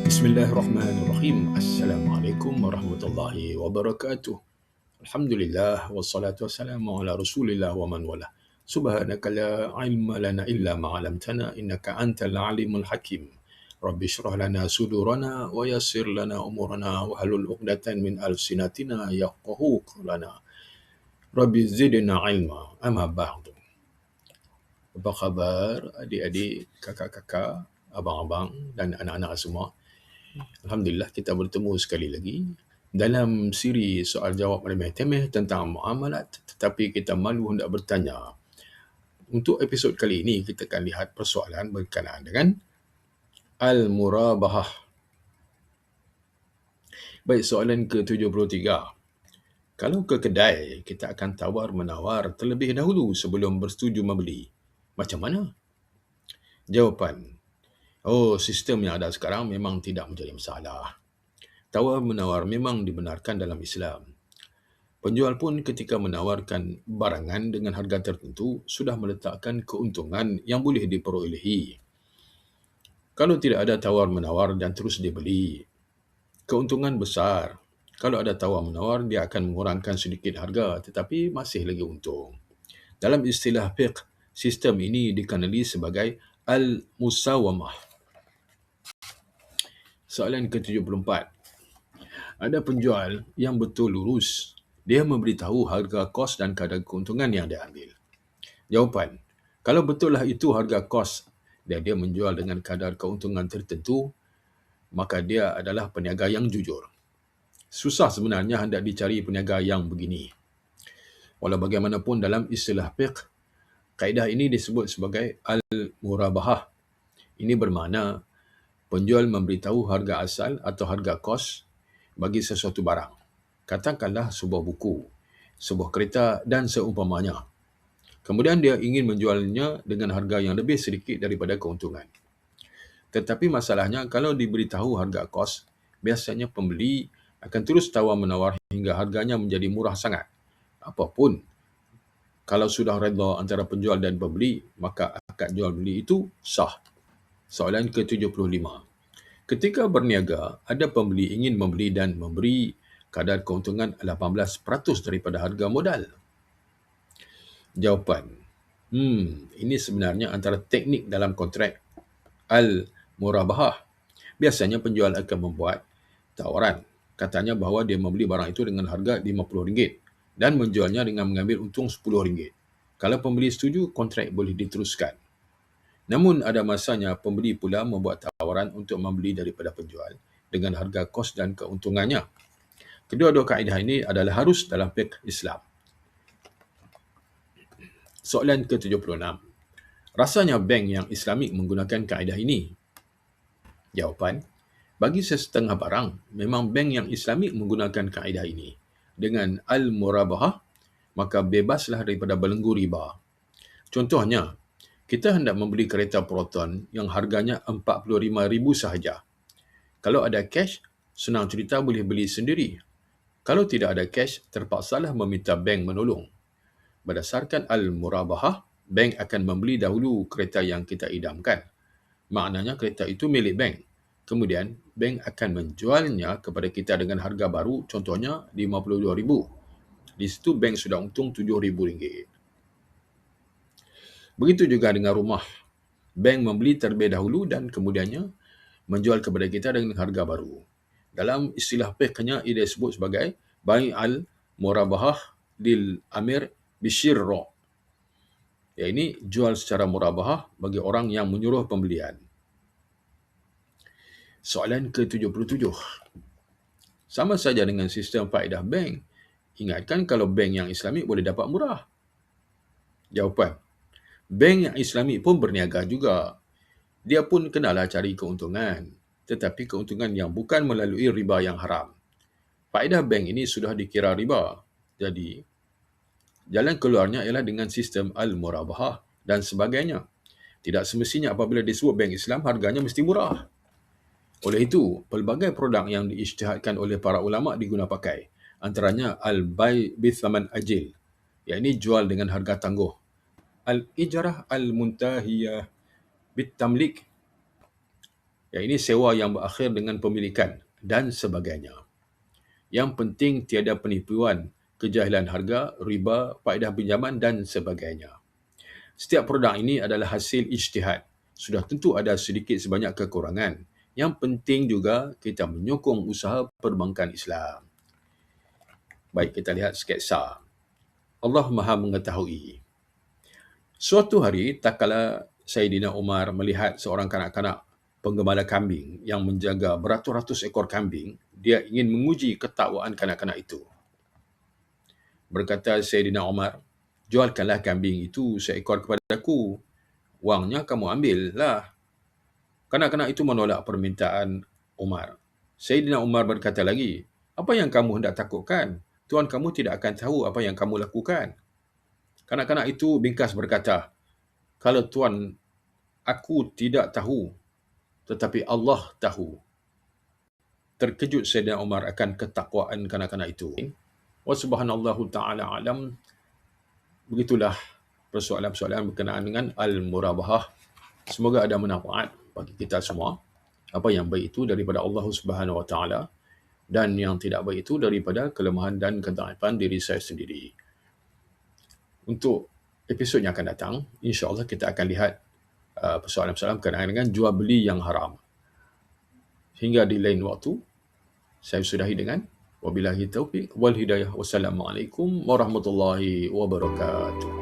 Bismillahirrahmanirrahim. Assalamualaikum warahmatullahi wabarakatuh. Alhamdulillah wassalatu wassalamu ala Rasulillah wa man wala. Subhanaka la ilma lana illa ma 'allamtana innaka antal alimul hakim. Rabbi shrah lana sudurana wa yassir lana umurana wa halul 'uqdatan min alsinatina yafqahu qawlana. Rabbi zidna ilma. Amma ba'du. Apa khabar adik-adik, kakak-kakak, abang-abang dan anak-anak semua? Alhamdulillah kita bertemu sekali lagi dalam siri soal jawab remeh-temeh tentang muamalat, tetapi kita malu hendak bertanya. Untuk episod kali ini kita akan lihat persoalan berkenaan dengan al-murabahah. Baik, soalan ke-73. Kalau ke kedai, kita akan tawar-menawar terlebih dahulu sebelum bersetuju membeli. Macam mana? Jawapan. Sistem yang ada sekarang memang tidak menjadi masalah. Tawar-menawar memang dibenarkan dalam Islam. Penjual pun ketika menawarkan barangan dengan harga tertentu sudah meletakkan keuntungan yang boleh diperolehi. Kalau tidak ada tawar-menawar dan terus dibeli, keuntungan besar. Kalau ada tawar-menawar, dia akan mengurangkan sedikit harga tetapi masih lagi untung. Dalam istilah fiqh, sistem ini dikenali sebagai al-musawamah. Soalan ke-74. Ada penjual yang betul lurus. Dia memberitahu harga kos dan kadar keuntungan yang dia ambil. Jawapan. Kalau betullah itu harga kos dan dia menjual dengan kadar keuntungan tertentu, maka dia adalah peniaga yang jujur. Susah sebenarnya hendak dicari peniaga yang begini. Walau bagaimanapun dalam istilah fiqh, kaedah ini disebut sebagai al-murabahah. Ini bermakna penjual memberitahu harga asal atau harga kos bagi sesuatu barang. Katakanlah sebuah buku, sebuah kereta dan seumpamanya. Kemudian dia ingin menjualnya dengan harga yang lebih sedikit daripada keuntungan. Tetapi masalahnya kalau diberitahu harga kos, biasanya pembeli akan terus tawar-menawar hingga harganya menjadi murah sangat. Apapun, kalau sudah redha antara penjual dan pembeli, maka akad jual beli itu sah. Soalan ke-75. Ketika berniaga, ada pembeli ingin membeli dan memberi kadar keuntungan 18% daripada harga modal. Jawapan. Ini sebenarnya antara teknik dalam kontrak al-murabahah. Biasanya penjual akan membuat tawaran. Katanya bahawa dia membeli barang itu dengan harga RM50 dan menjualnya dengan mengambil untung RM10. Kalau pembeli setuju, kontrak boleh diteruskan. Namun ada masanya pembeli pula membuat tawaran untuk membeli daripada penjual dengan harga kos dan keuntungannya. Kedua-dua kaedah ini adalah harus dalam fiqh Islam. Soalan ke-76. Rasanya bank yang Islamik menggunakan kaedah ini? Jawapan. Bagi sesetengah barang, memang bank yang Islamik menggunakan kaedah ini. Dengan al-murabahah, maka bebaslah daripada belenggu riba. Contohnya, kita hendak membeli kereta Proton yang harganya RM45,000 sahaja. Kalau ada cash, senang cerita boleh beli sendiri. Kalau tidak ada cash, terpaksalah meminta bank menolong. Berdasarkan al-murabahah, bank akan membeli dahulu kereta yang kita idamkan. Maknanya kereta itu milik bank. Kemudian, bank akan menjualnya kepada kita dengan harga baru, contohnya RM52,000. Di situ bank sudah untung RM7,000. Begitu juga dengan rumah. Bank membeli terlebih dahulu dan kemudiannya menjual kepada kita dengan harga baru. Dalam istilah fiqhnya, ia disebut sebagai bai' al-murabahah lil amir bisyirra. Ini jual secara murabahah bagi orang yang menyuruh pembelian. Soalan ke-77. Sama saja dengan sistem faedah bank. Ingatkan kalau bank yang Islamik boleh dapat murah. Jawapan. Bank yang Islamik pun berniaga juga. Dia pun kenalah cari keuntungan. Tetapi keuntungan yang bukan melalui riba yang haram. Faedah bank ini sudah dikira riba. Jadi, jalan keluarnya ialah dengan sistem al-murabahah dan sebagainya. Tidak semestinya apabila disebut bank Islam, harganya mesti murah. Oleh itu, pelbagai produk yang diijtihadkan oleh para ulama' diguna pakai. Antaranya al-bai' bithaman ajil, iaitu jual dengan harga tangguh. Al-ijarah al-muntahiyah bitamlik, Ya, ini sewa yang berakhir dengan pemilikan dan sebagainya. Yang penting tiada penipuan, kejahilan harga, riba, faedah pinjaman dan sebagainya. Setiap produk ini adalah hasil ijtihad. Sudah tentu ada sedikit sebanyak kekurangan. Yang penting juga kita menyokong usaha perbankan Islam. Baik, kita lihat sketsa. Allah Maha mengetahui. Suatu hari, tak kala Saidina Umar melihat seorang kanak-kanak penggembala kambing yang menjaga beratus-ratus ekor kambing, dia ingin menguji ketakwaan kanak-kanak itu. Berkata Saidina Umar, jualkanlah kambing itu seekor kepadaku. Wangnya kamu ambillah. Kanak-kanak itu menolak permintaan Umar. Saidina Umar berkata lagi, apa yang kamu hendak takutkan? Tuan kamu tidak akan tahu apa yang kamu lakukan. Kanak-kanak itu bingkas berkata, kalau tuan, aku tidak tahu, tetapi Allah tahu. Terkejut Saidina Umar akan ketakwaan kanak-kanak itu. Wa subhanallahu ta'ala alam. Begitulah persoalan-persoalan berkenaan dengan al-murabahah. Semoga ada manfaat bagi kita semua. Apa yang baik itu daripada Allah Subhanahu Wa Taala dan yang tidak baik itu daripada kelemahan dan kedaifan diri saya sendiri. Untuk episod yang akan datang, insya-Allah kita akan lihat persoalan-persoalan berkenaan dengan jual beli yang haram. Hingga di lain waktu, saya sudahi dengan wabillahi taufiq wal hidayah. Wassalamualaikum warahmatullahi wabarakatuh.